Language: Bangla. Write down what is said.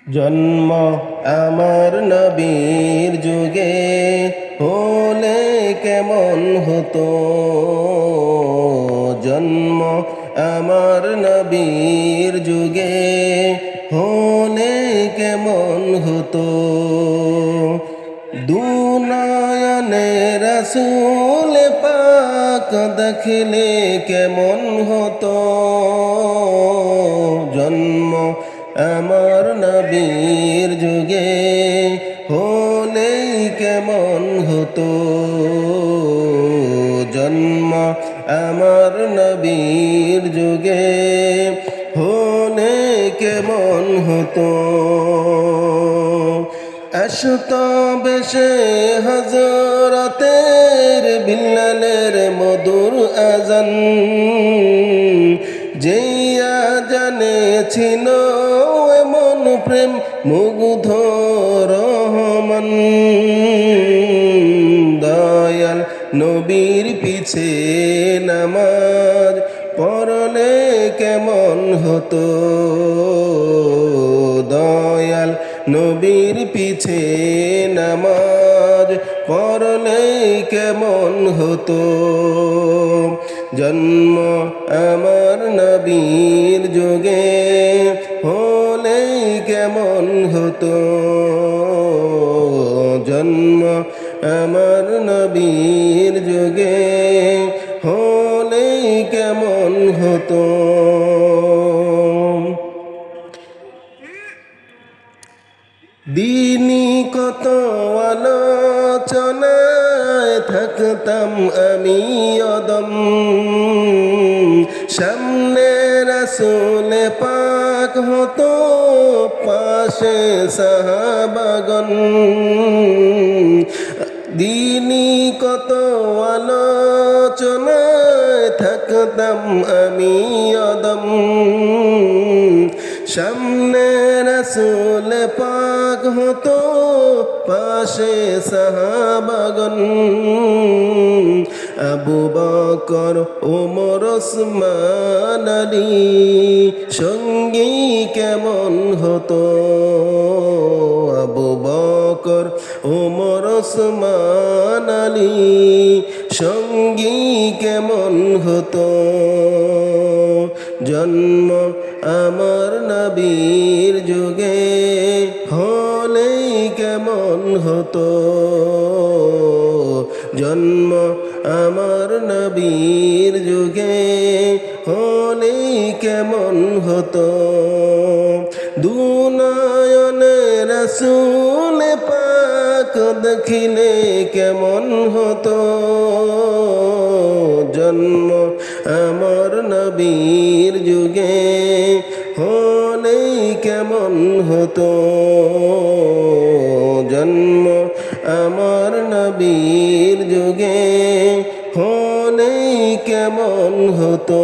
জন্ম আমার নবীর যুগে হলে কেমন হতো। জন্ম আমার নবীর যুগে হলে কেমন হতো। দুনয়নে রাসূল পাক দেখলে কেমন হতো। জন্ম আমার নবীর যুগে হলে কেমন হতো। জন্ম আমার নবীর যুগে হলে কেমন হতো। আসতো বেশে হযরতের বিল্লালের মধুর আযান, যেই আযানে ছিল এমন প্রেম মুগ্ধ রহমান। দয়াল নবীর পিছে নামাজ পড়লে কেমন হতো। দয়াল নবীর পিছে নামাজ পড়লে কেমন হতো। জন্ম আমার নবীর যুগে হলে কেমন হতো। জন্ম আমার নবীর যুগে হলে কেমন হতো। দিনী কত আলোচনায় থাকতাম আমি অদম, সামনে রাসূল পাক হতো পাশে সাহাবাগণ। দিনী কত আলোচনায় থাকতাম আমি অদম, সামনে রাসূল পাক হতো পাশে সাহাবাগণ। আবু বকর ওমর ওসমান আলী সঙ্গী কেমন হতো। আবু বকর ওমর ওসমান আলী সঙ্গী কেমন হতো। জন্ম আমার নবীর যুগে হলে কেমন হতো। জন্ম আমার নবীর যুগে হলে কেমন হতো। দুনয়নে রাসূল পাক দেখিলে কেমন হতো। জন্ম আমার নবীর যুগে হলে কেমন হতো। জন্ম আমার নবীর যুগে হলে কেমন হতো।